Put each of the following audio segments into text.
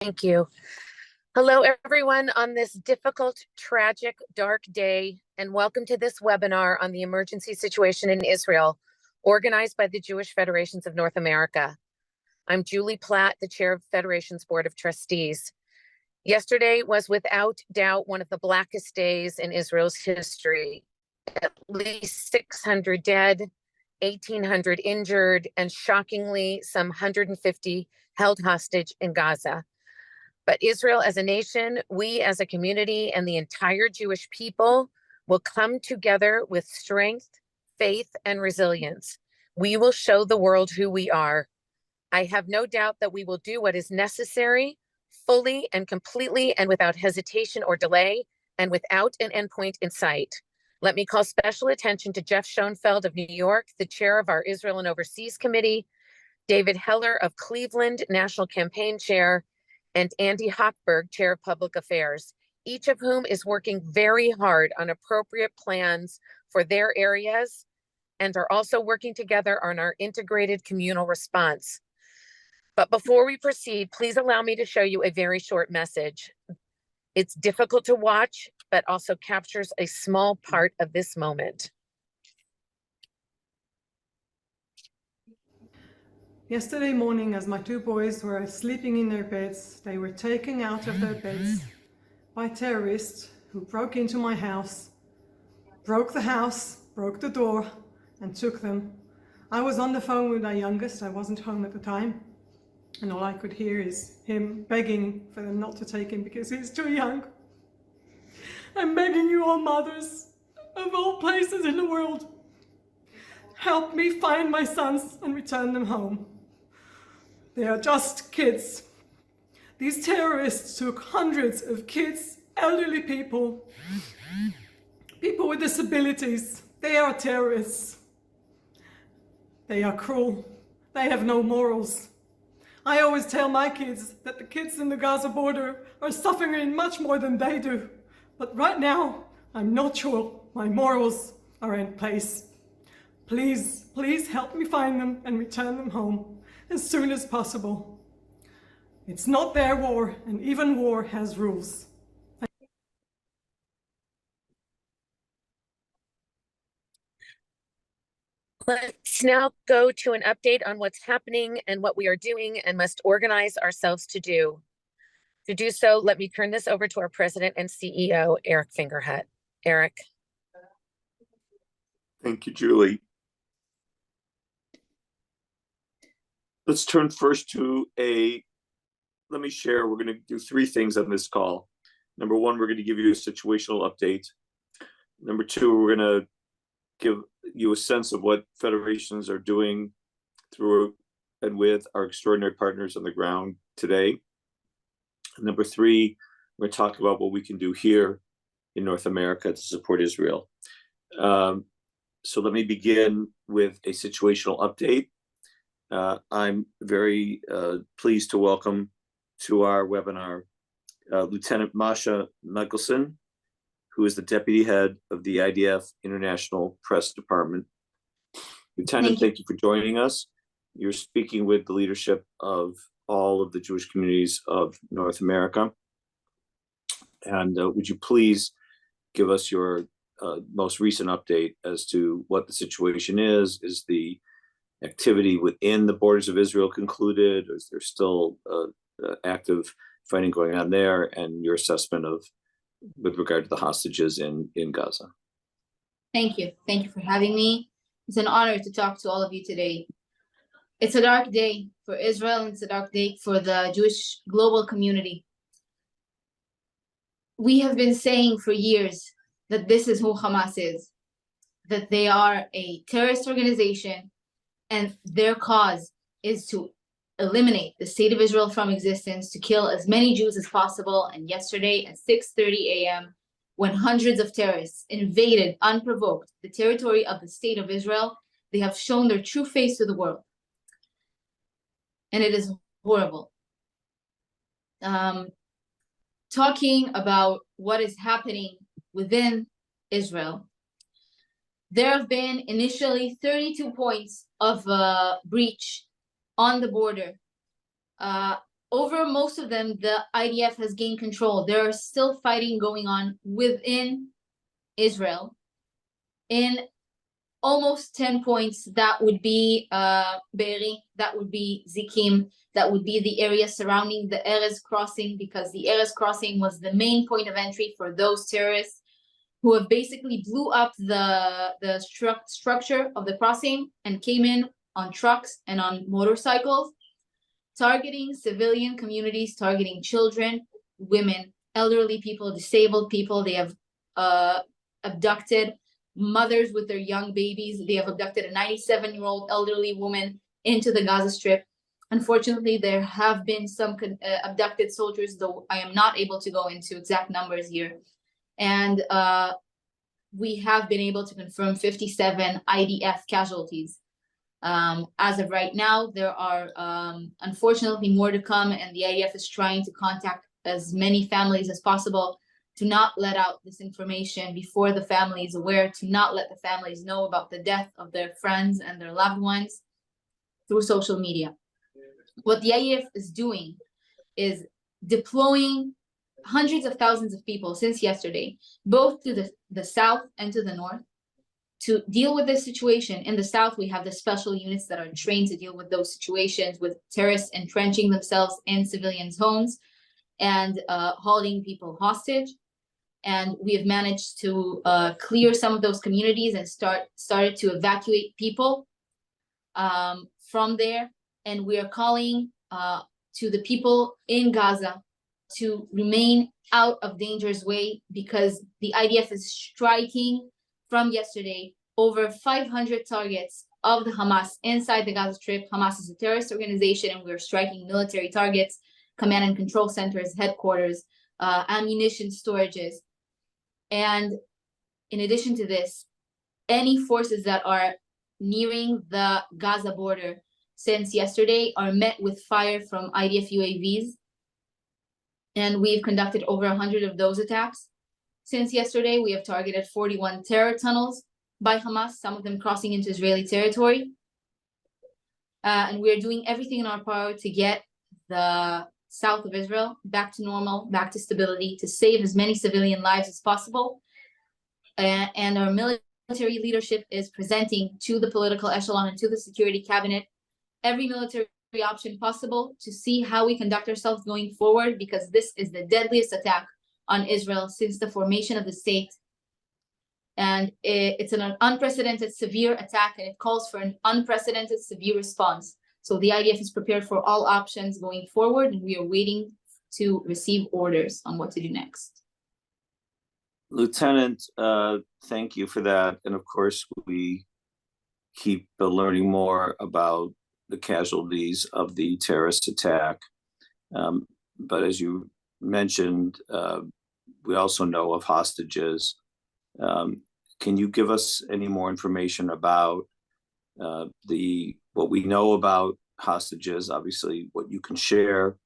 Thank you. Hello, everyone, on this difficult, tragic, dark day, and welcome to this webinar on the emergency situation in Israel, organized by the Jewish Federations of North America. I'm Julie Platt, the chair of Federation's Board of Trustees. Yesterday was without doubt one of the blackest days in Israel's history. At least 600 dead, 1,800 injured, and shockingly, some 150 held hostage in Gaza. But Israel as a nation, we as a community, and the entire Jewish people will come together with strength, faith, and resilience. We will show the world who we are. I have no doubt that we will do what is necessary, fully and completely and without hesitation or delay, and without an endpoint in sight. Let me call special attention to Jeff Schoenfeld of New York, the chair of our Israel and Overseas Committee, David Heller of Cleveland, National Campaign Chair, and Andy Hochberg, Chair of Public Affairs, each of whom is working very hard on appropriate plans for their areas and are also working together on our integrated communal response. But before we proceed, please allow me to show you a very short message. It's difficult to watch, but also captures a small part of this moment. Yesterday morning, as my two boys were sleeping in their beds, they were taken out of their beds by terrorists who broke into my house, broke the door, and took them. I was on the phone with my youngest. I wasn't home at the time, and all I could hear is him begging for them not to take him because he's too young. I'm begging you all mothers of all places in the world, help me find my sons and return them home. They are just kids. These terrorists took hundreds of kids, elderly people, people with disabilities. They are terrorists. They are cruel. They have no morals. I always tell my kids that the kids in the Gaza border are suffering much more than they do. But right now, I'm not sure my morals are in place. Please, please help me find them and return them home as soon as possible. It's not their war, and even war has rules. Let's now go to an update on what's happening and what we are doing and must organize ourselves to do. To do so, let me turn this over to our president and CEO, Eric Fingerhut. Eric. Thank you, Julie. Let's turn first to let me share, we're going to do three things on this call. Number one, we're going to give you a situational update. Number two, we're going to give you a sense of what federations are doing through and with our extraordinary partners on the ground today. And number three, we're going to talk about what we can do here in North America to support Israel. So let me begin with a situational update. I'm very pleased to welcome to our webinar Lieutenant Masha Michelson, who is the deputy head of the IDF International Press Department. Lieutenant, thank you for joining us. You're speaking with the leadership of all of the Jewish communities of North America. And would you please give us your most recent update as to what the situation is? Is the activity within the borders of Israel concluded, or is there still active fighting going on there, and your assessment of with regard to the hostages in Gaza? Thank you. Thank you for having me. It's an honor to talk to all of you today. It's a dark day for Israel, and it's a dark day for the Jewish global community. We have been saying for years that this is who Hamas is, that they are a terrorist organization, and their cause is to eliminate the state of Israel from existence, to kill as many Jews as possible. And yesterday at 6:30 a.m., when hundreds of terrorists invaded unprovoked the territory of the state of Israel, they have shown their true face to the world. And it is horrible. Talking about what is happening within Israel, there have been initially 32 points of breach on the border. over most of them, the IDF has gained control. There are still fighting going on within Israel. In almost 10 points, that would be Be'eri, that would be Zikim, that would be the area surrounding the Erez crossing, because the Erez crossing was the main point of entry for those terrorists who have basically blew up the structure of the crossing and came in on trucks and on motorcycles, targeting civilian communities, targeting children, women, elderly people, disabled people. They have abducted mothers with their young babies. They have abducted a 97-year-old elderly woman into the Gaza Strip. Unfortunately, there have been some abducted soldiers, though I am not able to go into exact numbers here. And we have been able to confirm 57 IDF casualties. As of right now, there are unfortunately more to come, and the IDF is trying to contact as many families as possible to not let out this information before the family is aware, to not let the families know about the death of their friends and their loved ones through social media. What the IDF is doing is deploying hundreds of thousands of people since yesterday, both to the south and to the north, to deal with this situation. In the south, we have the special units that are trained to deal with those situations, with terrorists entrenching themselves in civilians' homes and holding people hostage. And we have managed to clear some of those communities and started to evacuate people from there. And we are calling to the people in Gaza to remain out of danger's way, because the IDF is striking from yesterday over 500 targets of the Hamas inside the Gaza Strip. Hamas is a terrorist organization, and we're striking military targets, command and control centers, headquarters, ammunition storages. And in addition to this, any forces that are nearing the Gaza border since yesterday are met with fire from IDF UAVs. And we've conducted over 100 of those attacks. Since yesterday, we have targeted 41 terror tunnels by Hamas, some of them crossing into Israeli territory. And we are doing everything in our power to get the south of Israel back to normal, back to stability, to save as many civilian lives as possible. And our military leadership is presenting to the political echelon and to the security cabinet every military option possible to see how we conduct ourselves going forward, because this is the deadliest attack on Israel since the formation of the state. And it's an unprecedented severe attack, and it calls for an unprecedented severe response. So the IDF is prepared for all options going forward, and we are waiting to receive orders on what to do next. Lieutenant, thank you for that. And of course, we keep learning more about the casualties of the terrorist attack. But as you mentioned, we also know of hostages. Can you give us any more information about what we know about hostages, obviously what you can share,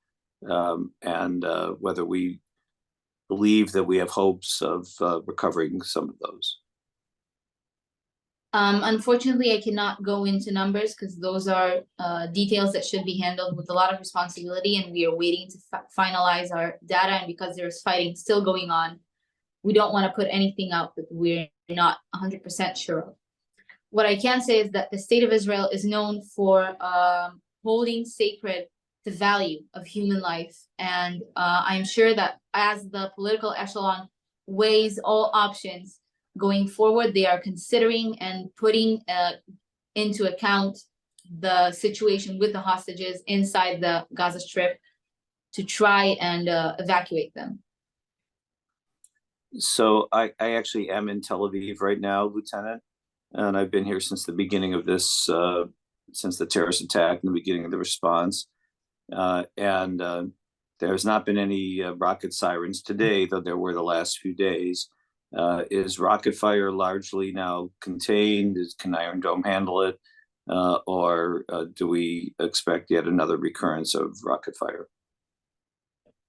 and whether we believe that we have hopes of recovering some of those? Unfortunately, I cannot go into numbers, because those are details that should be handled with a lot of responsibility, and we are waiting to finalize our data. And because there's fighting still going on, we don't want to put anything out that we're not 100% sure of. What I can say is that the state of Israel is known for holding sacred the value of human life. And I'm sure that as the political echelon weighs all options going forward, they are considering and putting into account the situation with the hostages inside the Gaza Strip to try and evacuate them. So I actually am in Tel Aviv right now, Lieutenant, and I've been here since the beginning of this, since the terrorist attack and the beginning of the response. And there's not been any rocket sirens today, though there were the last few days. Is rocket fire largely now contained? Can Iron Dome handle it? Or do we expect yet another recurrence of rocket fire?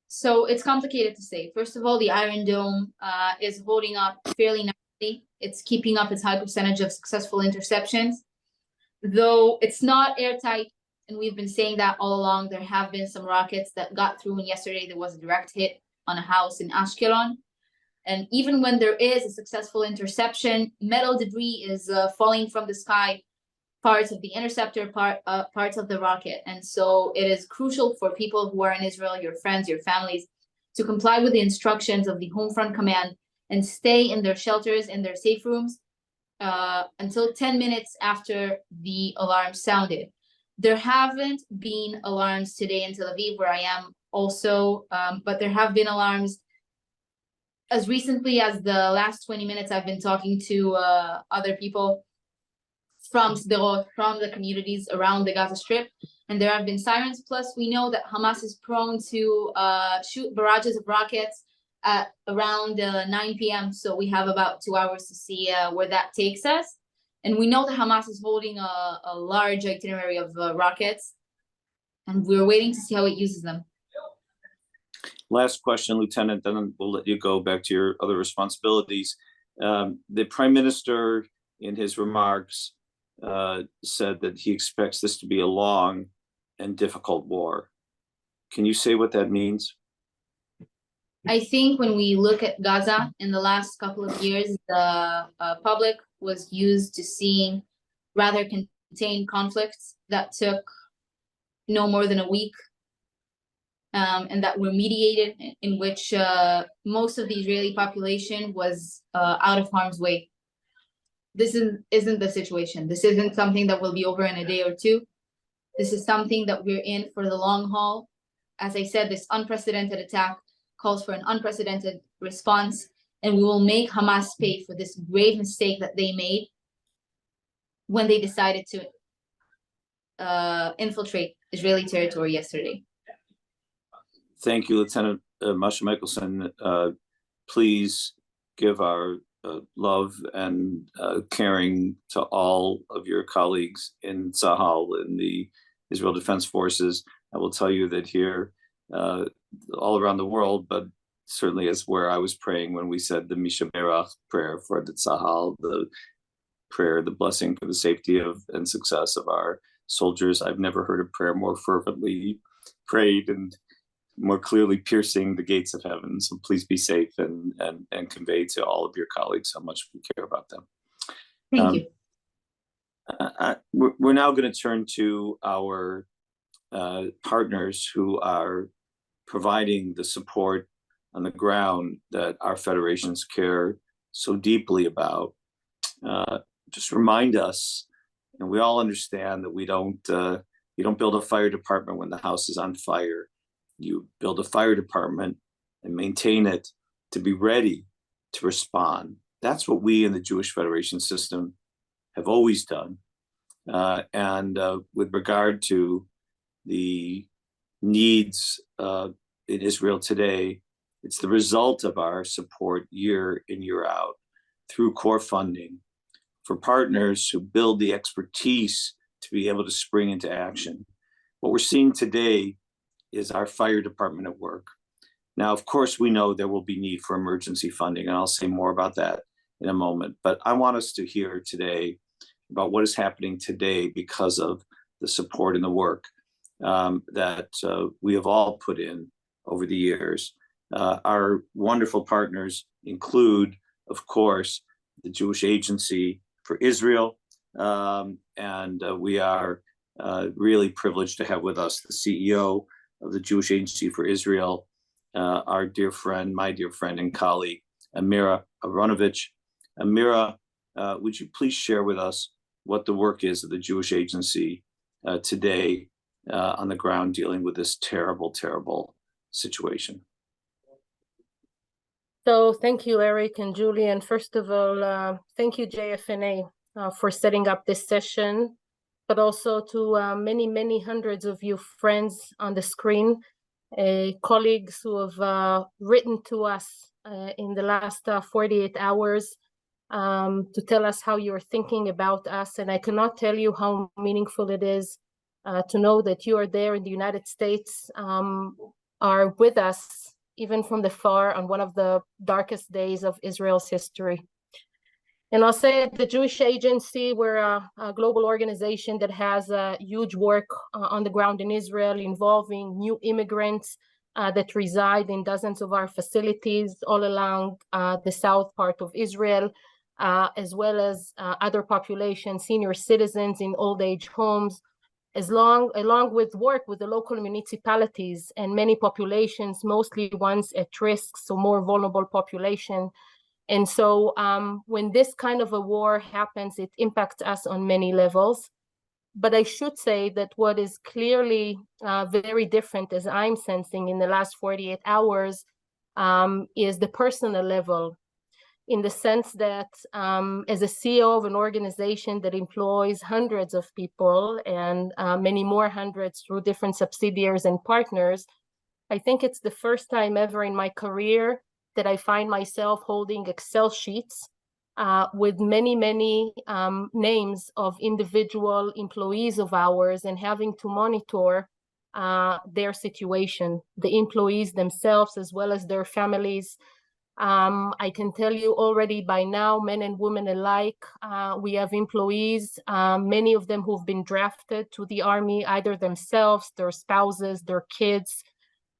So it's complicated to say. First of all, the Iron Dome is holding up fairly nicely. It's keeping up its high percentage of successful interceptions. Though it's not airtight, and we've been saying that all along. There have been some rockets that got through, and yesterday there was a direct hit on a house in Ashkelon. And even when there is a successful interception, metal debris is falling from the sky, parts of the interceptor, parts of the rocket. And so it is crucial for people who are in Israel, your friends, your families, to comply with the instructions of the Home Front Command and stay in their shelters, in their safe rooms, until 10 minutes after the alarm sounded. There haven't been alarms today in Tel Aviv, where I am also, but there have been alarms as recently as the last 20 minutes. I've been talking to other people from Sderot, from the communities around the Gaza Strip, and there have been sirens. Plus, we know that Hamas is prone to shoot barrages of rockets at around 9 p.m. So we have about 2 hours to see where that takes us. And we know that Hamas is holding a large itinerary of rockets, and we're waiting to see how it uses them. Last question, Lieutenant, then we'll let you go back to your other responsibilities. The Prime Minister, in his remarks, said that he expects this to be a long and difficult war. Can you say what that means? I think when we look at Gaza in the last couple of years, the public was used to seeing rather contained conflicts that took no more than a week, and that were mediated, in which most of the Israeli population was out of harm's way. This isn't the situation. This isn't something that will be over in a day or two. This is something that we're in for the long haul. As I said, this unprecedented attack calls for an unprecedented response, and we will make Hamas pay for this grave mistake that they made when they decided to infiltrate Israeli territory yesterday. Thank you, Lieutenant Masha Michelson. Please give our love and caring to all of your colleagues in Tzahal, in the Israel Defense Forces. I will tell you that here, all around the world, but certainly is where I was praying when we said the Misha Berach prayer for the Tzahal, the prayer, the blessing for the safety of and success of our soldiers. I've never heard a prayer more fervently prayed and more clearly piercing the gates of heaven. So please be safe and convey to all of your colleagues how much we care about them. Thank you. We're now going to turn to our partners who are providing the support on the ground that our federations care so deeply about. Just remind us, and we all understand that you don't build a fire department when the house is on fire. You build a fire department and maintain it to be ready to respond. That's what we in the Jewish Federation system have always done. And with regard to the needs in Israel today, it's the result of our support year in, year out through core funding for partners who build the expertise to be able to spring into action. What we're seeing today is our fire department at work. Now, of course, we know there will be need for emergency funding, and I'll say more about that in a moment. But I want us to hear today about what is happening today because of the support and the work that we have all put in over the years. Our wonderful partners include, of course, the Jewish Agency for Israel, and we are really privileged to have with us the CEO of the Jewish Agency for Israel, our dear friend, my dear friend and colleague, Amira Aronovich. Amira, would you please share with us what the work is of the Jewish Agency today on the ground dealing with this terrible, terrible situation? So thank you, Eric and Julie. And first of all, thank you, JFNA, for setting up this session, but also to many, many hundreds of you friends on the screen, colleagues who have written to us in the last 48 hours to tell us how you're thinking about us. And I cannot tell you how meaningful it is to know that you are there in the United States, are with us, even from the far, on one of the darkest days of Israel's history. And I'll say at the Jewish Agency, we're a global organization that has huge work on the ground in Israel involving new immigrants that reside in dozens of our facilities all along the south part of Israel, as well as other populations, senior citizens in old age homes, along with work with the local municipalities and many populations, mostly ones at risk, so more vulnerable population. And so when this kind of a war happens, it impacts us on many levels. But I should say that what is clearly very different, as I'm sensing in the last 48 hours, is the personal level, in the sense that as a CEO of an organization that employs hundreds of people and many more hundreds through different subsidiaries and partners, I think it's the first time ever in my career that I find myself holding Excel sheets with many names of individual employees of ours and having to monitor their situation, the employees themselves, as well as their families. I can tell you already by now, men and women alike, we have employees, many of them who've been drafted to the army, either themselves, their spouses, their kids,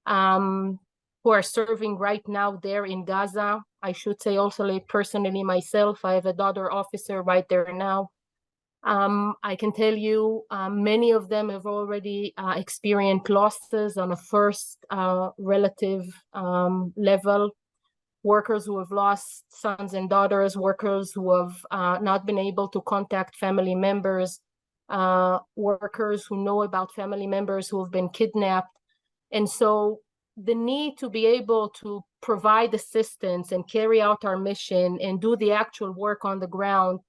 who are serving right now there in Gaza. I should say also, like, personally myself, I have a daughter officer right there now. I can tell you many of them have already experienced losses on a first relative level. Workers who have lost sons and daughters, workers who have not been able to contact family members, workers who know about family members who have been kidnapped. And so the need to be able to provide assistance and carry out our mission and do the actual work on the ground,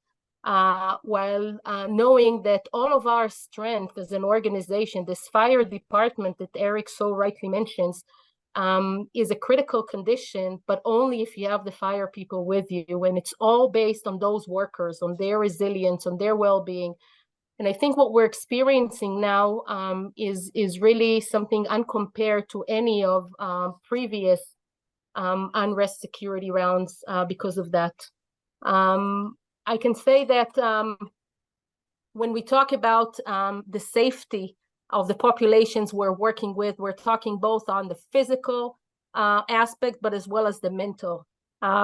while knowing that all of our strength as an organization, this fire department that Eric so rightly mentions, is a critical condition, but only if you have the fire people with you. And it's all based on those workers, on their resilience, on their well-being. And I think what we're experiencing now is really something uncompared to any of previous unrest security rounds because of that. I can say that when we talk about the safety of the populations we're working with, we're talking both on the physical aspect, but as well as the mental.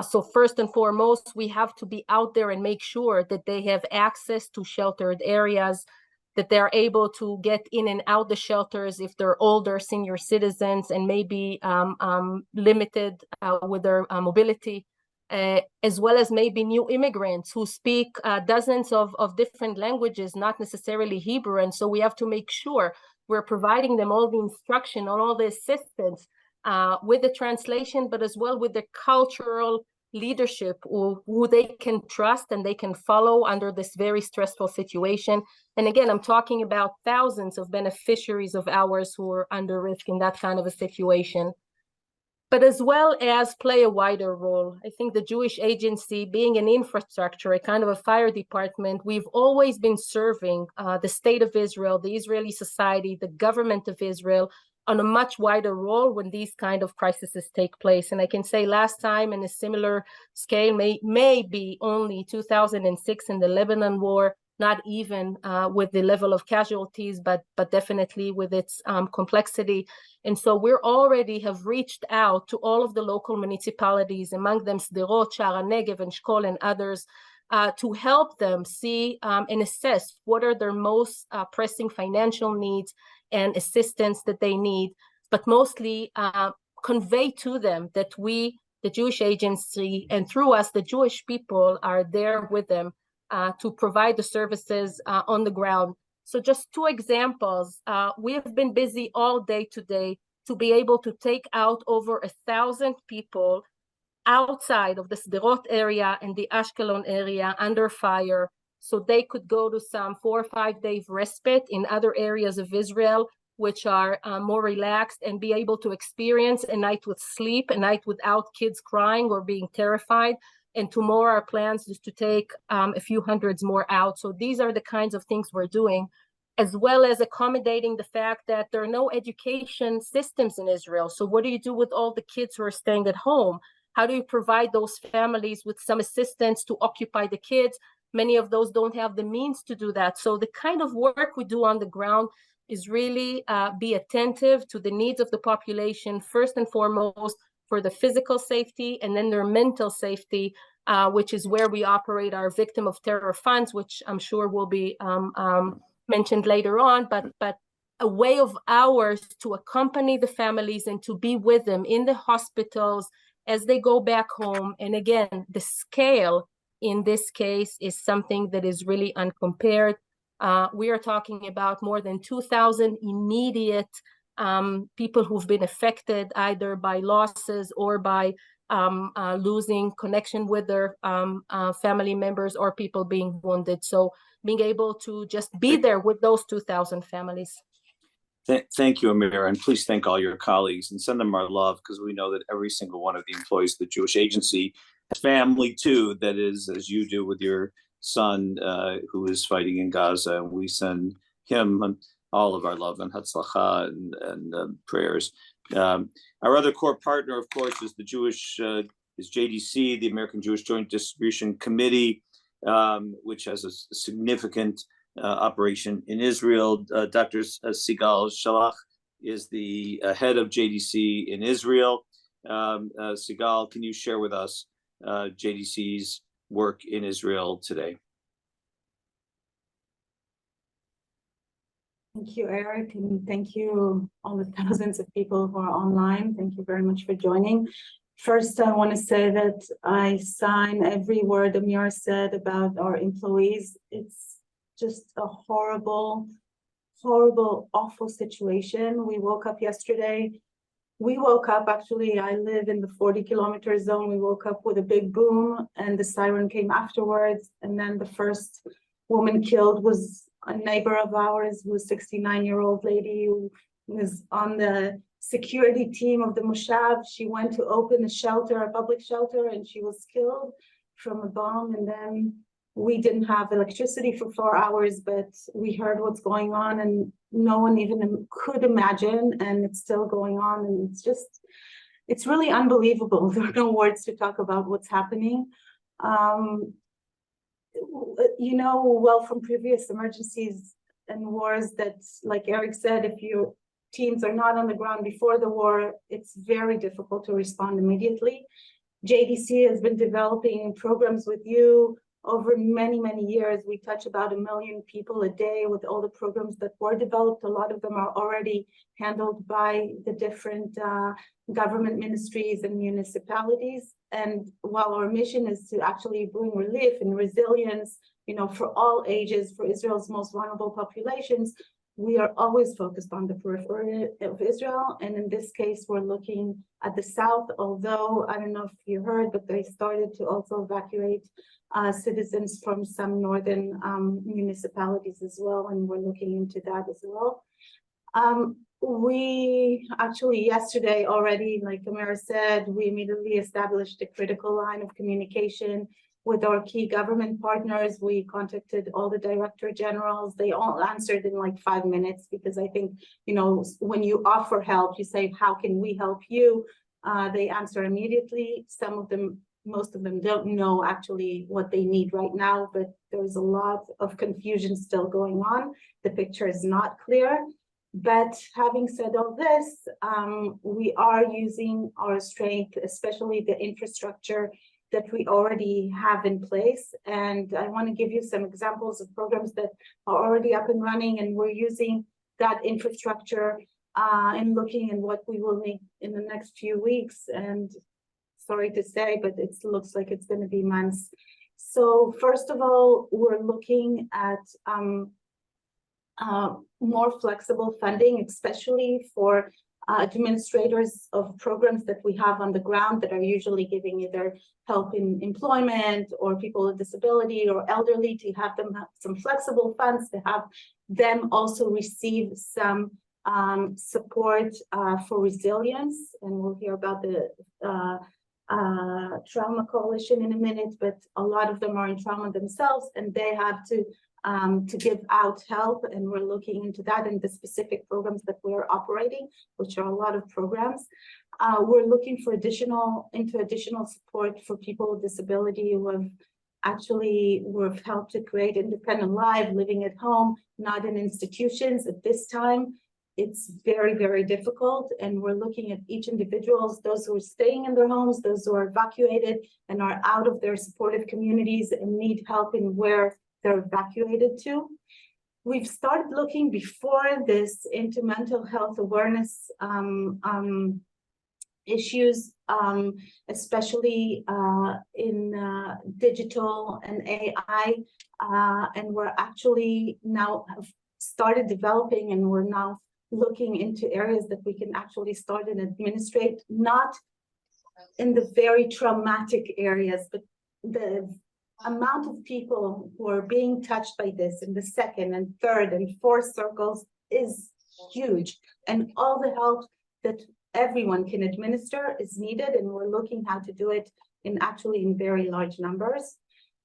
So first and foremost, we have to be out there and make sure that they have access to sheltered areas, that they're able to get in and out the shelters if they're older senior citizens and maybe limited with their mobility, as well as maybe new immigrants who speak dozens of different languages, not necessarily Hebrew. And so we have to make sure we're providing them all the instruction, all the assistance with the translation, but as well with the cultural leadership who they can trust and they can follow under this very stressful situation. And again, I'm talking about thousands of beneficiaries of ours who are under risk in that kind of a situation. But as well as play a wider role. I think the Jewish Agency, being an infrastructure, a kind of a fire department, we've always been serving the state of Israel, the Israeli society, the government of Israel, on a much wider role when these kind of crises take place. And I can say last time in a similar scale may be only 2006 in the Lebanon war, not even with the level of casualties, but definitely with its complexity. And so we're already have reached out to all of the local municipalities, among them Sderot, Sha'ar HaNegev, and Shkol, and others, to help them see and assess what are their most pressing financial needs and assistance that they need, but mostly convey to them that we, the Jewish Agency, and through us, the Jewish people, are there with them to provide the services on the ground. So just two examples. We have been busy all day today to be able to take out over 1,000 people outside of the Sderot area and the Ashkelon area under fire, so they could go to some 4 or 5 days respite in other areas of Israel, which are more relaxed, and be able to experience a night with sleep, a night without kids crying or being terrified. And tomorrow our plans is to take a few hundreds more out. So these are the kinds of things we're doing, as well as accommodating the fact that there are no education systems in Israel. So what do you do with all the kids who are staying at home? How do you provide those families with some assistance to occupy the kids? Many of those don't have the means to do that. So the kind of work we do on the ground is really be attentive to the needs of the population, first and foremost, for the physical safety, and then their mental safety, which is where we operate our victim of terror funds, which I'm sure will be mentioned later on, but a way of ours to accompany the families and to be with them in the hospitals as they go back home. And again, the scale in this case is something that is really uncompared. We are talking about more than 2,000 immediate people who've been affected either by losses or by losing connection with their family members or people being wounded. So being able to just be there with those 2,000 families. Thank you, Amira, and please thank all your colleagues and send them our love, because we know that every single one of the employees of the Jewish Agency has family too, that is, as you do with your son who is fighting in Gaza. And we send him all of our love and hatzlacha and prayers. Our other core partner, of course, is the is JDC, the American Jewish Joint Distribution Committee, which has a significant operation in Israel. Dr. Sigal Shalach is the head of JDC in Israel. Sigal, can you share with us JDC's work in Israel today? Thank you, Eric, and thank you all the thousands of people who are online. Thank you very much for joining. First, I want to say that I sign every word Amir said about our employees. It's just a horrible, horrible, awful situation. We woke up yesterday. Actually, I live in the 40-kilometer zone. We woke up with a big boom and the siren came afterwards. And then the first woman killed was a neighbor of ours, who was a 69-year-old lady who was on the security team of the Moshav. She went to open a shelter, a public shelter, and she was killed from a bomb. And then we didn't have electricity for 4 hours, but we heard what's going on, and no one even could imagine, and it's still going on. And it's really unbelievable. There are no words to talk about what's happening. You know well from previous emergencies and wars that, like Eric said, if your teams are not on the ground before the war, it's very difficult to respond immediately. JDC has been developing programs with you over many, many years. We touch about 1 million people a day with all the programs that were developed. A lot of them are already handled by the different government ministries and municipalities. And while our mission is to actually bring relief and resilience, you know, for all ages, for Israel's most vulnerable populations, we are always focused on the periphery of Israel. And in this case, we're looking at the south, although I don't know if you heard, but they started to also evacuate citizens from some northern municipalities as well. And we're looking into that as well. We actually yesterday already, like Amira said, we immediately established a critical line of communication with our key government partners. We contacted all the director generals. They all answered in like 5 minutes, because I think, you know, when you offer help, you say, how can we help you? They answer immediately. Some of them, most of them don't know actually what they need right now, but there's a lot of confusion still going on. The picture is not clear. But having said all this, we are using our strength, especially the infrastructure that we already have in place. And I want to give you some examples of programs that are already up and running, and we're using that infrastructure and looking at what we will need in the next few weeks. And sorry to say, but it looks like it's going to be months. So first of all, we're looking at more flexible funding, especially for administrators of programs that we have on the ground that are usually giving either help in employment or people with disability or elderly, to have them have some flexible funds, to have them also receive some support for resilience. And we'll hear about the Trauma Coalition in a minute, but a lot of them are in trauma themselves, and they have to to give out help, and we're looking into that and the specific programs that we're operating, which are a lot of programs. We're looking for additional support for people with disability who have we've helped to create independent lives, living at home, not in institutions. At this time, it's very, very difficult, and we're looking at each individual, those who are staying in their homes, those who are evacuated and are out of their supportive communities and need help in where they're evacuated to. We've started looking before this into mental health awareness issues, especially in digital and AI, and we're actually now have started developing, and we're now looking into areas that we can actually start and administrate, not in the very traumatic areas, but the amount of people who are being touched by this in the second and third and fourth circles is huge, and all the help that everyone can administer is needed, and we're looking how to do it in very large numbers.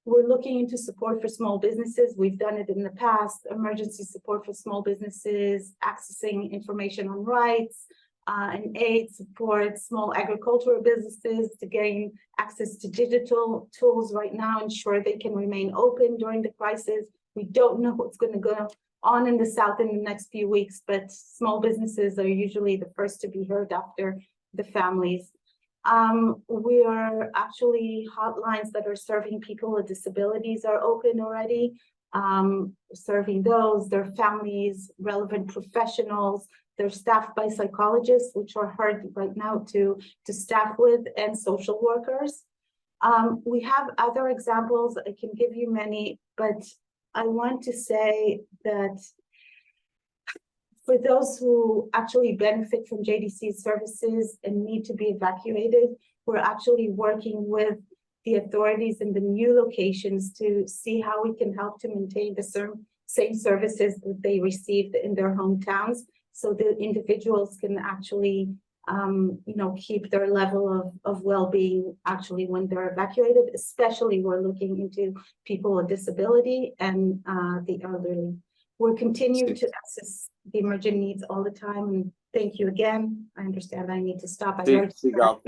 We're looking into support for small businesses. We've done it in the past, emergency support for small businesses, accessing information on rights, and aid support, small agricultural businesses to gain access to digital tools right now, ensure they can remain open during the crisis. We don't know what's going to go on in the South in the next few weeks, but small businesses are usually the first to be heard after the families. We are hotlines that are serving people with disabilities are open already, serving those, their families, relevant professionals. They're staffed by psychologists, which are hard right now to staff with, and social workers. We have other examples. I can give you many, but I want to say that for those who actually benefit from JDC services and need to be evacuated, we're actually working with the authorities in the new locations to see how we can help to maintain the same services that they received in their hometowns, so the individuals can actually keep their level of well-being when they're evacuated. Especially we're looking into people with disability and the elderly. We'll continue to assess the emergent needs all the time, and thank you again. I understand I need to stop. Sigal,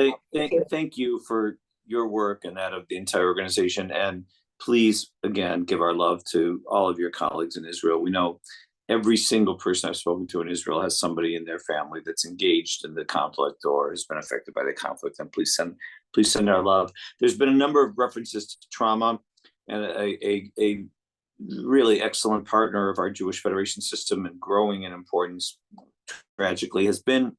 thank you for your work and that of the entire organization, and please again give our love to all of your colleagues in Israel. We know every single person I've spoken to in Israel has somebody in their family that's engaged in the conflict or has been affected by the conflict, and please send our love. There's been a number of references to trauma, and a really excellent partner of our Jewish Federation system and growing in importance, tragically, has been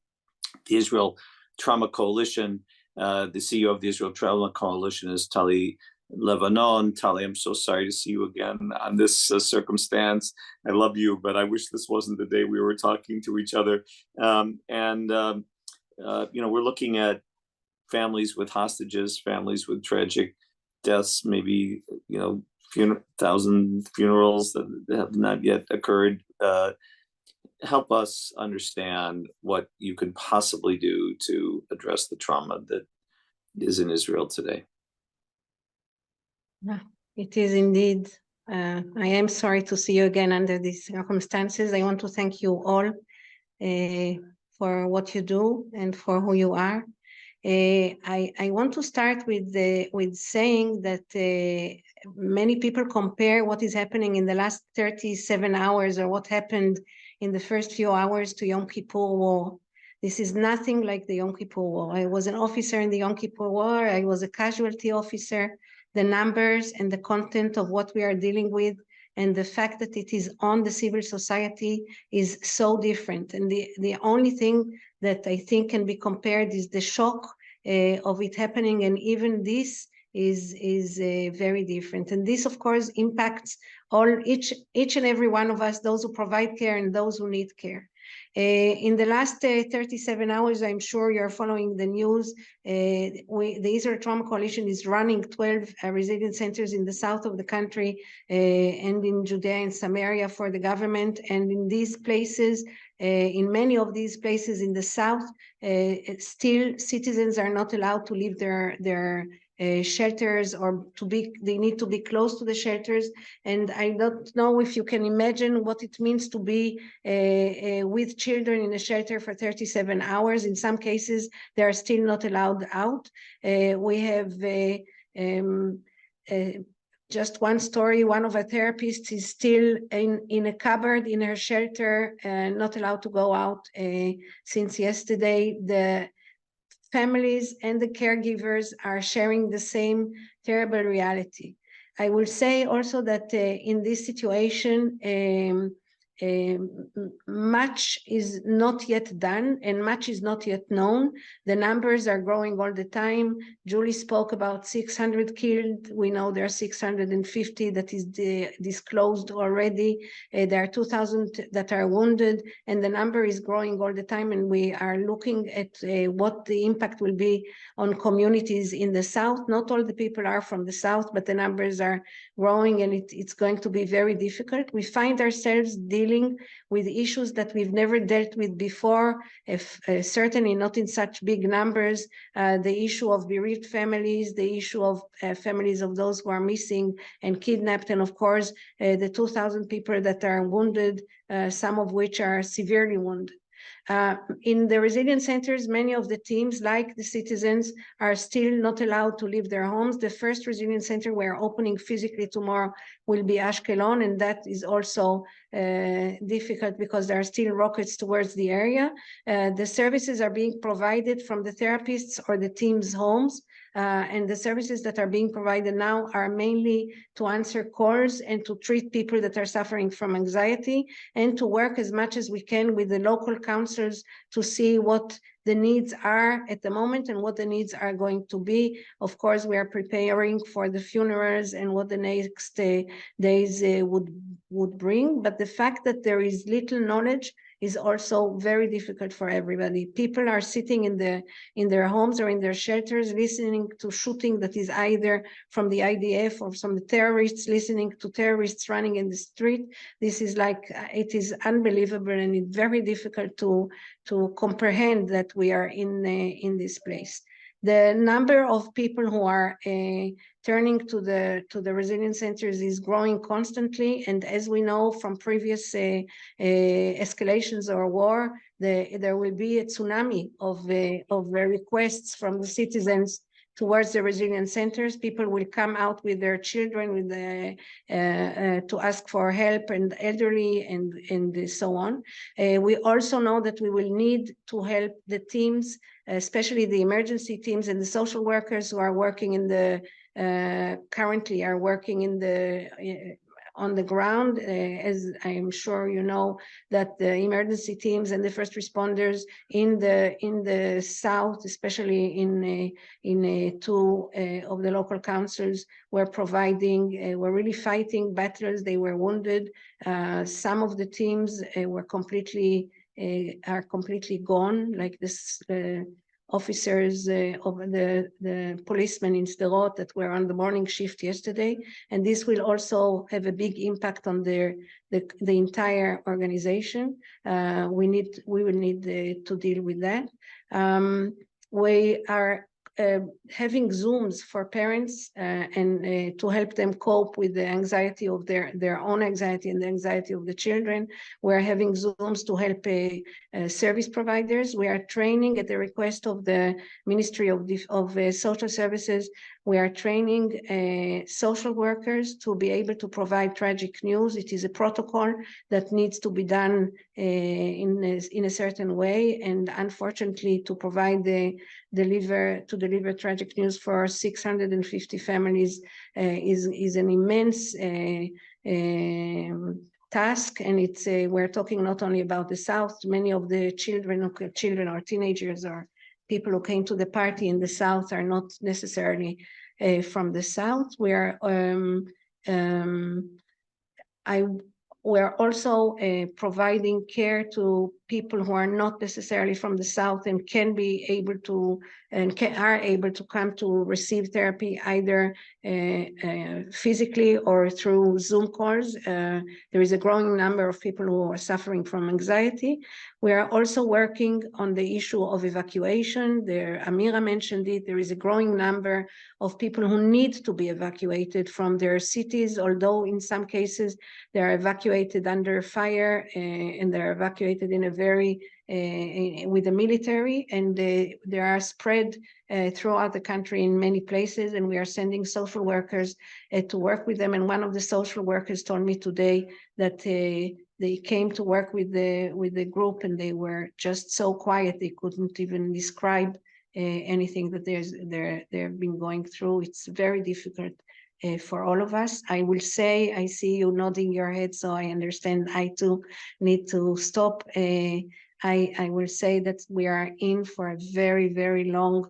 the Israel Trauma Coalition. The CEO of the Israel Trauma Coalition is Tali Lebanon. Tali, I'm so sorry to see you again on this circumstance. I love you, but I wish this wasn't the day we were talking to each other. We're looking at families with hostages, families with tragic deaths, maybe 1,000 funerals that have not yet occurred. Help us understand what you can possibly do to address the trauma that is in Israel today. It is indeed. I am sorry to see you again under these circumstances. I want to thank you all for what you do and for who you are. I want to start with saying that many people compare what is happening in the last 37 hours or what happened in the first few hours to Yom Kippur War. This is nothing like the Yom Kippur War. I was an officer in the Yom Kippur War. I was a casualty officer. The numbers and the content of what we are dealing with and the fact that it is on the civil society is so different. And the only thing that I think can be compared is the shock of it happening. And even this is very different. And this, of course, impacts each and every one of us, those who provide care and those who need care. In the last 37 hours, I'm sure you're following the news. The Israel Trauma Coalition is running 12 residence centers in the south of the country and in Judea and Samaria for the government. And in these places, In many of these places in the south, still citizens are not allowed to leave their shelters, or they need to be close to the shelters. And I don't know if you can imagine what it means to be with children in a shelter for 37 hours. In some cases, they are still not allowed out. We have just one story. One of our therapists is still in a cupboard in her shelter, not allowed to go out since yesterday. The families and the caregivers are sharing the same terrible reality. I will say also that in this situation, much is not yet done and much is not yet known. The numbers are growing all the time. Julie spoke about 600 killed. We know there are 650 that is disclosed already. There are 2,000 that are wounded, and the number is growing all the time. And we are looking at what the impact will be on communities in the south. Not all the people are from the south, but the numbers are growing, and it's going to be very difficult. We find ourselves dealing with issues that we've never dealt with before, certainly not in such big numbers. The issue of bereaved families, the issue of families of those who are missing and kidnapped, and of course, the 2,000 people that are wounded, some of which are severely wounded. In the resilience centers, many of the teams, like the citizens, are still not allowed to leave their homes. The first resilience center we're opening physically tomorrow will be Ashkelon, and that is also difficult because there are still rockets towards the area. The services are being provided from the therapists or the team's homes. And the services that are being provided now are mainly to answer calls and to treat people that are suffering from anxiety, and to work as much as we can with the local councils to see what the needs are at the moment and what the needs are going to be. Of course, we are preparing for the funerals and what the next days would bring. But the fact that there is little knowledge is also very difficult for everybody. People are sitting in their homes or in their shelters, listening to shooting that is either from the IDF or from the terrorists, listening to terrorists running in the street. This is like, it is unbelievable, and it's very difficult to comprehend that we are in this place. The number of people who are turning to the resilience centers is growing constantly, and as we know from previous escalations or war, there will be a tsunami of requests from the citizens towards the resilience centers. People will come out with their children to ask for help, and elderly and so on. We also know that we will need to help the teams, especially the emergency teams and the social workers who are working in the currently are working in the on the ground. As I am sure you know, that the emergency teams and the first responders in the south, especially in two of the local councils, were providing, were really fighting battles. They were wounded. Some of the teams were completely gone, like this officers of the policemen in Sderot that were on the morning shift yesterday, and this will also have a big impact on the entire organization. We will need to deal with that. We are having Zooms for parents and to help them cope with the anxiety of their own anxiety and the anxiety of the children. We're having Zooms to help service providers. We are training at the request of the Ministry of Social Services. We are training social workers to be able to provide tragic news. It is a protocol that needs to be done in a certain way, and unfortunately to provide deliver tragic news for 650 families is an immense task, and it's we're talking not only about the South. Many of the children or teenagers or people who came to the party in the South are not necessarily from the South. We're also providing care to people who are not necessarily from the South and are able to come to receive therapy either physically or through Zoom calls. There is a growing number of people who are suffering from anxiety. We are also working on the issue of evacuation. Amira mentioned it. There is a growing number of people who need to be evacuated from their cities, although in some cases they are evacuated under fire and they're evacuated in a very with the military, and they are spread throughout the country in many places, and we are sending social workers to work with them. And one of the social workers told me today that they came to work with the group, and they were just so quiet they couldn't even describe anything that they've been going through. It's very difficult for all of us. I will say, I see you nodding your head, so I understand I too need to stop. I will say that we are in for a very, very long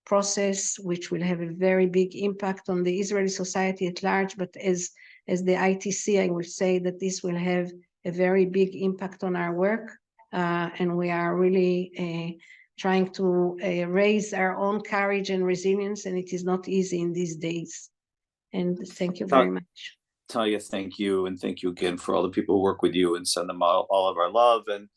process, which will have a very big impact on the Israeli society at large. But as the ITC, I will say that this will have a very big impact on our work. And we are really trying to raise our own courage and resilience, and it is not easy in these days. And thank you very much. Talia, thank you, and thank you again for all the people who work with you, and send them all of our love. And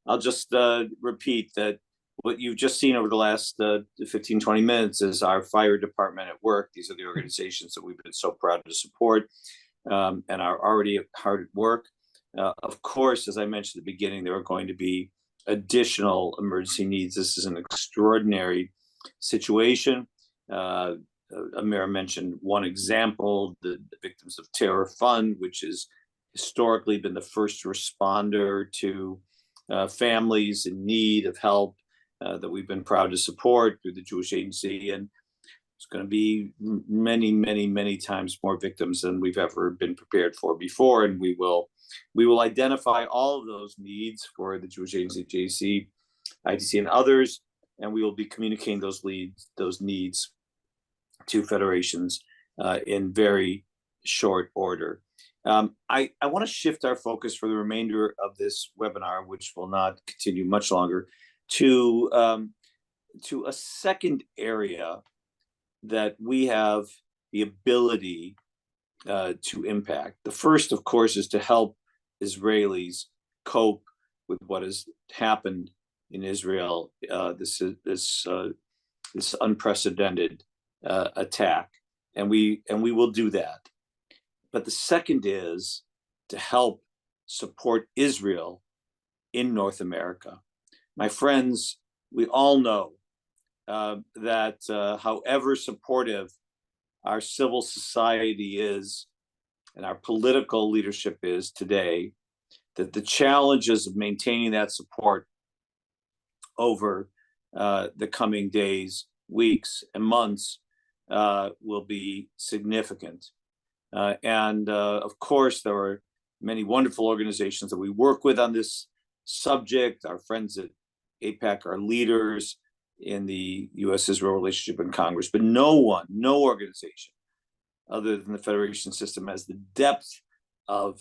I'll just repeat that what you've just seen over the last 15, 20 minutes is our fire department at work. These are the organizations that we've been so proud to support and are already hard at work. Of course, as I mentioned at the beginning, there are going to be additional emergency needs. This is an extraordinary situation. Amira mentioned one example, the Victims of Terror Fund, which has historically been the first responder to families in need of help that we've been proud to support through the Jewish Agency. And it's going to be many, many, many times more victims than we've ever been prepared for before. And we will identify all of those needs for the Jewish Agency, JC, ITC, and others, and we will be communicating those needs to federations in very short order. I want to shift our focus for the remainder of this webinar, which will not continue much longer, to a second area that we have the ability to impact. The first, of course, is to help Israelis cope with what has happened in Israel, this unprecedented attack, and we will do that. But the second is to help support Israel in North America. My friends, we all know that however supportive our civil society is and our political leadership is today, that the challenges of maintaining that support over the coming days, weeks, and months will be significant. And of course, there are many wonderful organizations that we work with on this subject. Our friends at AIPAC are leaders in the U.S.-Israel relationship in Congress, but no organization other than the Federation system has the depth of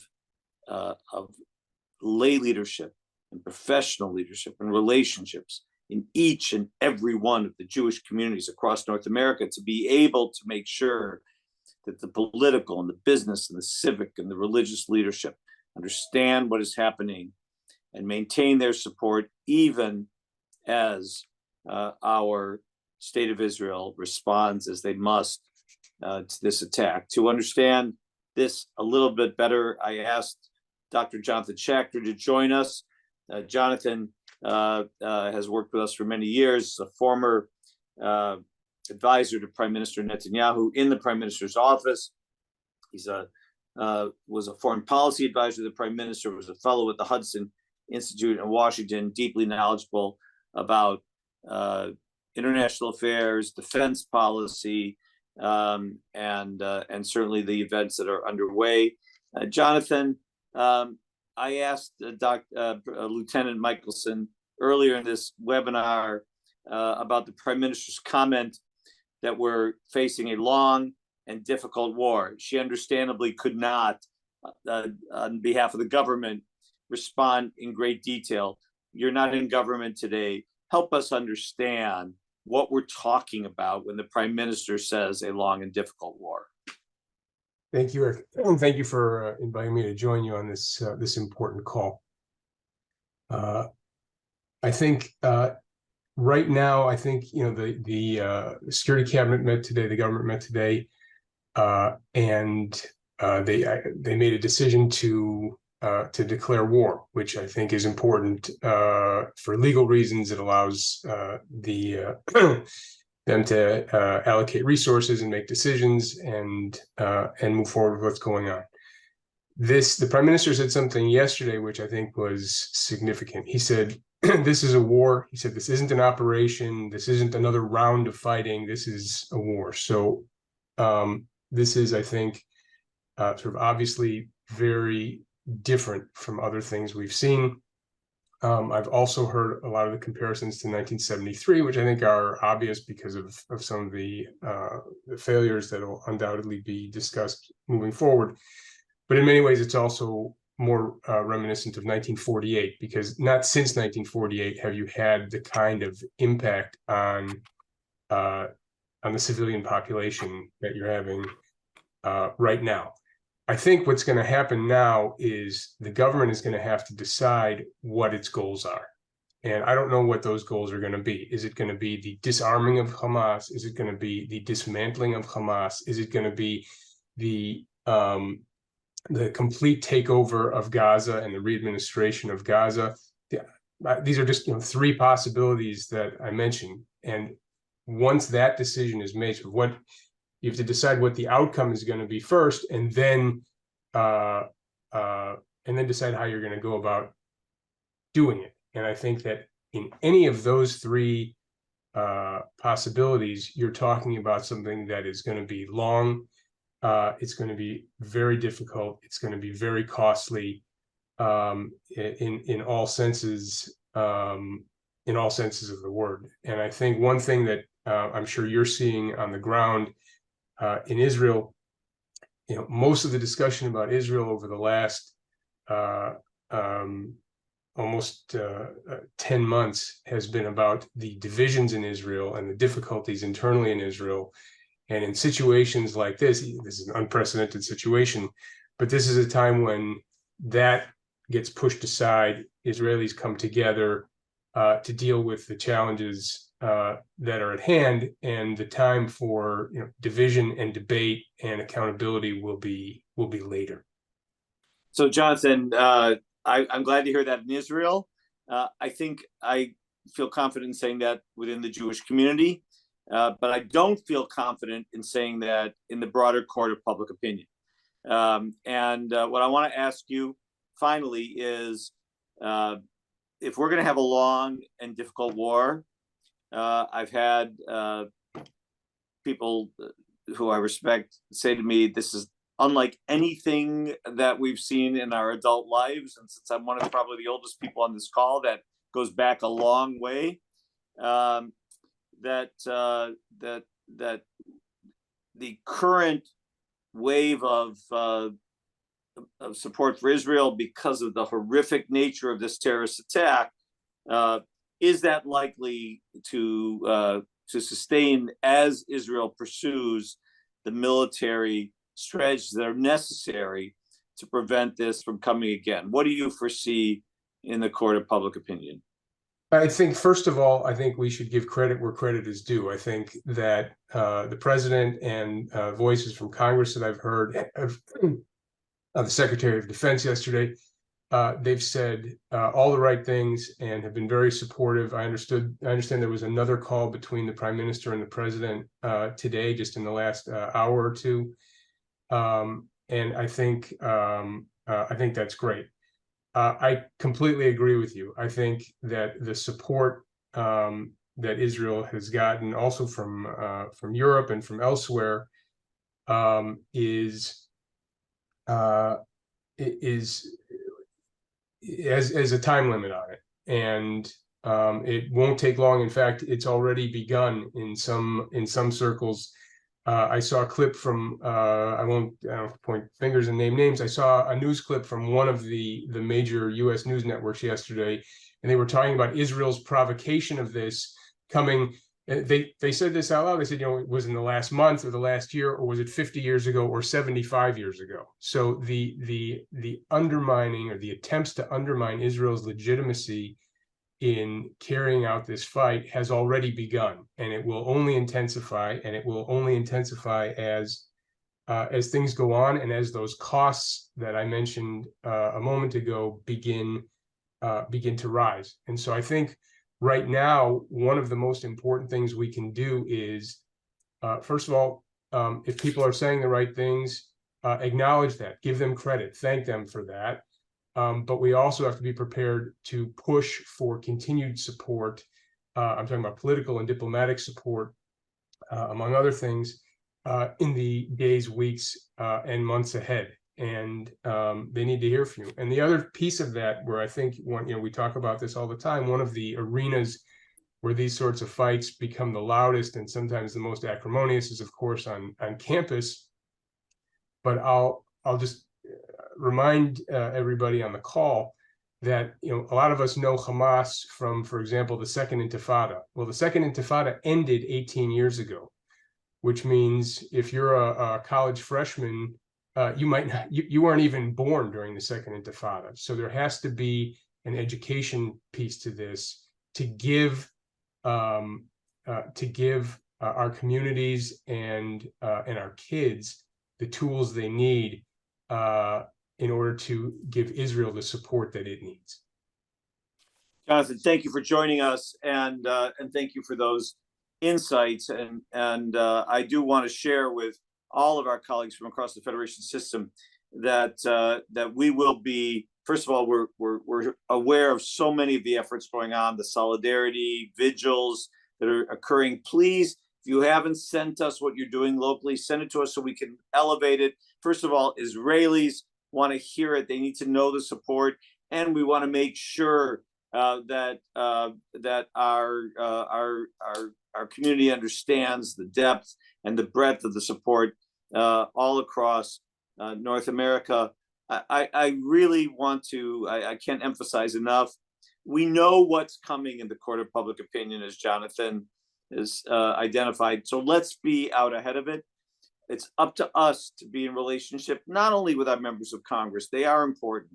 lay leadership and professional leadership and relationships in each and every one of the Jewish communities across North America to be able to make sure that the political and the business and the civic and the religious leadership understand what is happening and maintain their support even as our state of Israel responds as they must to this attack. To understand this a little bit better, I asked Dr. Jonathan Schachter to join us. Jonathan has worked with us for many years, a former advisor to Prime Minister Netanyahu in the Prime Minister's office. He's was a foreign policy advisor to the Prime Minister, was a fellow at the Hudson Institute in Washington, deeply knowledgeable about international affairs, defense policy, and certainly the events that are underway. Jonathan, I asked Lieutenant Michelson earlier in this webinar about the Prime Minister's comment that we're facing a long and difficult war. She understandably could not, on behalf of the government, respond in great detail. You're not in government today. Help us understand what we're talking about when the Prime Minister says a long and difficult war. Thank you, Eric. And thank you for inviting me to join you on this important call. I think right now, I think the security cabinet met today, the government met today, and they made a decision to declare war, which I think is important for legal reasons. It allows them to allocate resources and make decisions and move forward with what's going on. The prime minister said something yesterday, which I think was significant. He said, this is a war. He said, this isn't an operation. This isn't another round of fighting. This is a war. So this is, I think, sort of obviously very different from other things we've seen. I've also heard a lot of the comparisons to 1973, which I think are obvious because of some of the failures that will undoubtedly be discussed moving forward. But in many ways, it's also more reminiscent of 1948, because not since 1948 have you had the kind of impact on the civilian population that you're having right now. I think what's going to happen now is the government is going to have to decide what its goals are. And I don't know what those goals are going to be. Is it going to be the disarming of Hamas? Is it going to be the dismantling of Hamas? Is it going to be the complete takeover of Gaza and the readministration of Gaza? These are just three possibilities that I mentioned. And once that decision is made, so you have to decide what the outcome is going to be first, and then decide how you're going to go about doing it. And I think that in any of those three possibilities, you're talking about something that is going to be long. It's going to be very difficult. It's going to be very costly in all senses. In all senses of the word. And I think one thing that I'm sure you're seeing on the ground in Israel, most of the discussion about Israel over the last almost 10 months has been about the divisions in Israel and the difficulties internally in Israel. And in situations like this is an unprecedented situation, but this is a time when that gets pushed aside. Israelis come together to deal with the challenges that are at hand, and the time for division and debate and accountability will be later. So, Jonathan, I'm glad to hear that in Israel. I think I feel confident in saying that within the Jewish community, but I don't feel confident in saying that in the broader court of public opinion. And what I want to ask you finally is, if we're going to have a long and difficult war, I've had people who I respect say to me, this is unlike anything that we've seen in our adult lives. And since I'm one of probably the oldest people on this call, that goes back a long way, that the current wave of support for Israel because of the horrific nature of this terrorist attack, is that likely to sustain as Israel pursues the military strategies that are necessary to prevent this from coming again? What do you foresee in the court of public opinion? I think, first of all, I think we should give credit where credit is due. I think that the president and voices from Congress that I've heard of the Secretary of Defense yesterday, they've said all the right things and have been very supportive. I understand there was another call between the Prime Minister and the President today, just in the last hour or two, and I think that's great. I completely agree with you. I think that the support that Israel has gotten, also from Europe and from elsewhere, is as a time limit on it, and it won't take long. In fact, it's already begun in some circles. I saw a clip from I don't point fingers and name names. I saw a news clip from one of the major U.S. news networks yesterday, and they were talking about Israel's provocation of this coming they said this out loud. They said, was in the last month or the last year, or was it 50 years ago or 75 years ago? So the undermining, or the attempts to undermine Israel's legitimacy in carrying out this fight has already begun, and it will only intensify, as things go on, and as those costs that I mentioned a moment ago begin to rise. And so I think right now, one of the most important things we can do is, first of all, if people are saying the right things, acknowledge that, give them credit, thank them for that. But we also have to be prepared to push for continued support. I'm talking about political and diplomatic support, among other things, in the days, weeks, and months ahead. And they need to hear from you. And the other piece of that, where I think we talk about this all the time, one of the arenas where these sorts of fights become the loudest and sometimes the most acrimonious is, of course, on campus. But I'll just remind everybody on the call that a lot of us know Hamas from, for example, the Second Intifada. Well, the Second Intifada ended 18 years ago, which means if you're a college freshman, you might not, you weren't even born during the Second Intifada. So there has to be an education piece to this to give our communities and our kids the tools they need in order to give Israel the support that it needs. Jonathan, thank you for joining us, and thank you for those insights. And I do want to share with all of our colleagues from across the Federation system that we will be. First of all, we're aware of so many of the efforts going on, the solidarity vigils that are occurring. Please, if you haven't sent us what you're doing locally, send it to us so we can elevate it. First of all, Israelis want to hear it; they need to know the support, and we want to make sure that our community understands the depth and the breadth of the support all across North America. I really want to, I can't emphasize enough, we know what's coming in the court of public opinion, as Jonathan has identified. So let's be out ahead of it. It's up to us to be in relationship, not only with our members of Congress, they are important,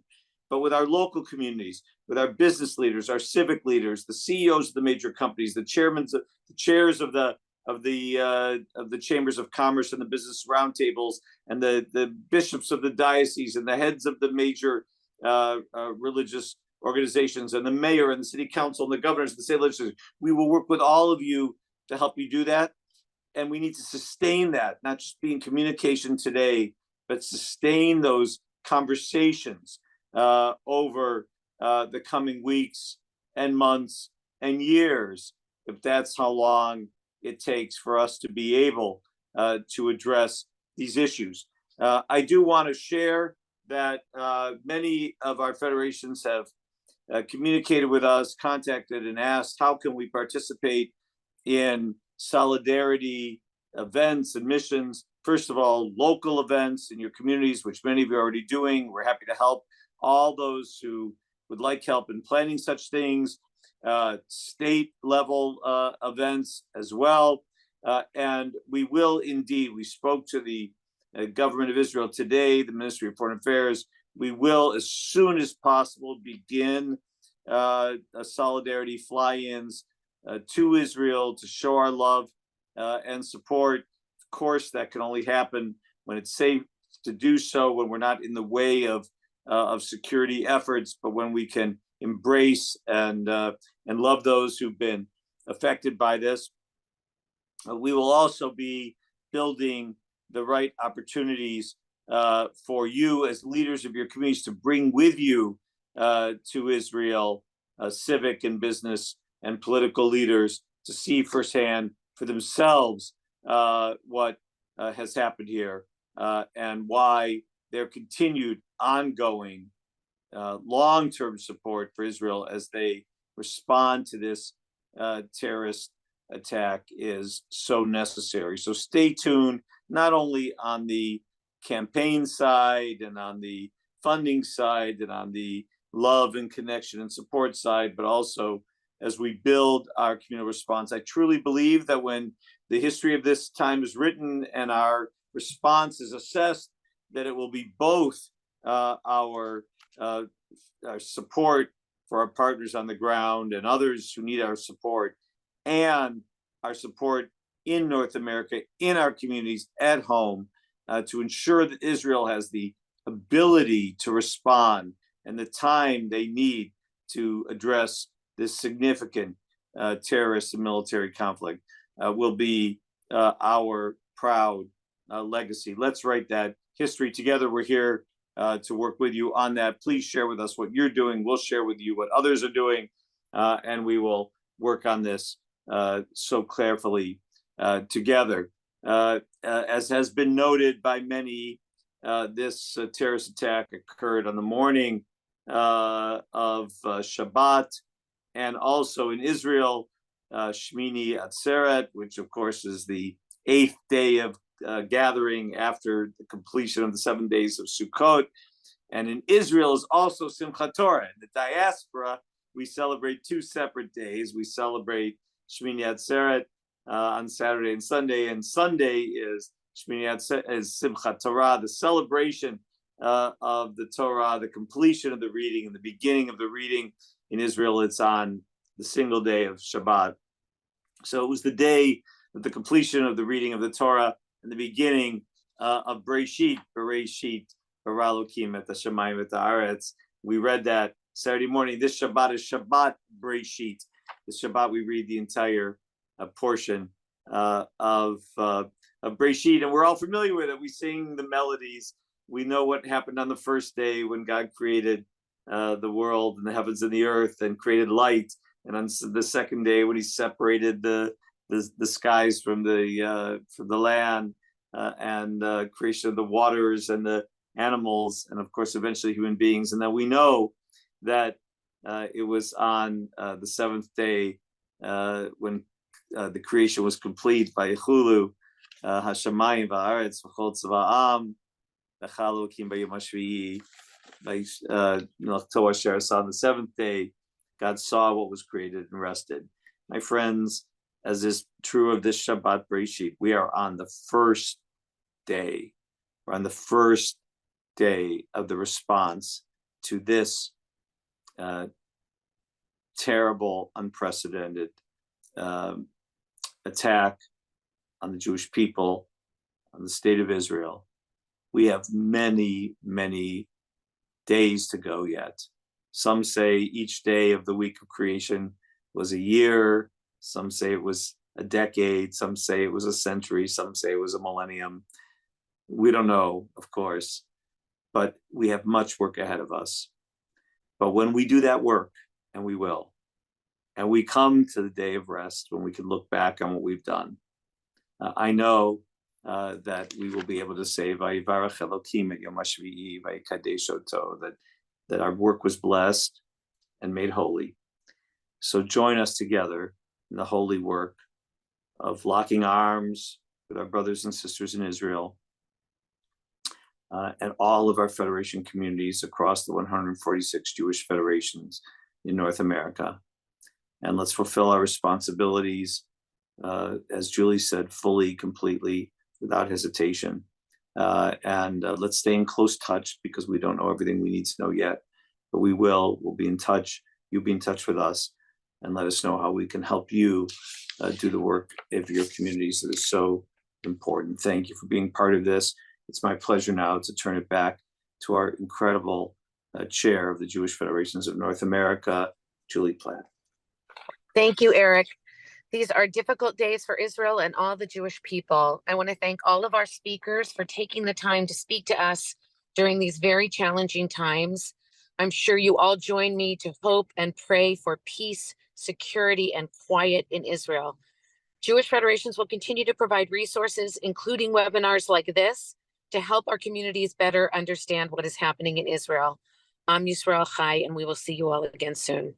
but with our local communities, with our business leaders, our civic leaders, the CEOs of the major companies, the chairs of the chambers of commerce and the business roundtables, and the bishops of the diocese, and the heads of the major religious organizations, and the mayor and the city council and the governors and the state legislators. We will work with all of you to help you do that. And we need to sustain that, not just be in communication today, but sustain those conversations over the coming weeks and months and years, if that's how long it takes for us to be able to address these issues. I do want to share that many of our federations have communicated with us, contacted and asked, how can we participate in solidarity events and missions? First of all, local events in your communities, which many of you are already doing. We're happy to help all those who would like help in planning such things, state level events as well. And we will indeed, we spoke to the government of Israel today, the Ministry of Foreign Affairs. We will, as soon as possible, begin solidarity fly-ins to Israel to show our love and support. Of course, that can only happen when it's safe to do so, when we're not in the way of security efforts, but when we can embrace and love those who've been affected by this. We will also be building the right opportunities for you as leaders of your communities to bring with you to Israel civic and business and political leaders to see firsthand for themselves what has happened here and why their continued ongoing long-term support for Israel as they respond to this terrorist attack is so necessary. So stay tuned, not only on the campaign side and on the funding side and on the love and connection and support side, but also as we build our communal response. I truly believe that when the history of this time is written and our response is assessed, that it will be both our support for our partners on the ground and others who need our support, and our support in North America, in our communities, at home, to ensure that Israel has the ability to respond and the time they need to address this significant terrorist and military conflict will be our proud legacy. Let's write that history together. We're here to work with you on that. Please share with us what you're doing. We'll share with you what others are doing, and we will work on this so carefully together. As has been noted by many, this terrorist attack occurred on the morning of Shabbat, and also in Israel, Shmini Atzeret, which of course is the 8th day of gathering after the completion of the 7 days of Sukkot. And in Israel is also Simchat Torah. In the diaspora, we celebrate 2 separate days. We celebrate Shmini Atzeret on Saturday and Sunday, and Sunday is Shmini Atzeret, is Simchat Torah, the celebration of the Torah, the completion of the reading, and the beginning of the reading. In Israel, it's on the single day of Shabbat. So it was the day of the completion of the reading of the Torah and the beginning of Bereshit, bara Elokim et hashamayim et haaretz. We read that Saturday morning. This Shabbat is Shabbat Bereshit. This Shabbat we read the entire portion of Bereshit, and we're all familiar with it. We sing the melodies. We know what happened on the first day when God created the world and the heavens and the earth and created light, and on the second day when He separated the skies from the land, and creation of the waters and the animals, and of course eventually human beings. And then we know that it was on the 7th day when the creation was complete by Yechulu Hashamayim va'aretz v'chol tzva'am v'chal Elokim b'yom hashvi'i v'yilachto asher asah. On the 7th day, God saw what was created and rested. My friends, as is true of this Shabbat Bereshit, we are on the first day. We're on the first day of the response to this terrible, unprecedented attack on the Jewish people, on the state of Israel. We have many, many days to go yet. Some say each day of the week of creation was a year. Some say it was a decade. Some say it was a century. Some say it was a millennium. We don't know, of course, but we have much work ahead of us. But when we do that work, and we will, and we come to the day of rest when we can look back on what we've done, I know that we will be able to say, "Vayivarach Elokim et Yom HaShvi'i vayikadesh oto," that our work was blessed and made holy. So join us together in the holy work of locking arms with our brothers and sisters in Israel, and all of our federation communities across the 146 Jewish federations in North America. And let's fulfill our responsibilities, as Julie said, fully, completely, without hesitation. And let's stay in close touch, because we don't know everything we need to know yet, but we will. We'll be in touch. You'll be in touch with us, and let us know how we can help you do the work of your communities that is so important. Thank you for being part of this. It's my pleasure now to turn it back to our incredible chair of the Jewish Federations of North America, Julie Platt. Thank you, Eric. These are difficult days for Israel and all the Jewish people. I want to thank all of our speakers for taking the time to speak to us during these very challenging times. I'm sure you all join me to hope and pray for peace, security, and quiet in Israel. Jewish Federations will continue to provide resources, including webinars like this, to help our communities better understand what is happening in Israel. Am Yisrael Chai, and we will see you all again soon.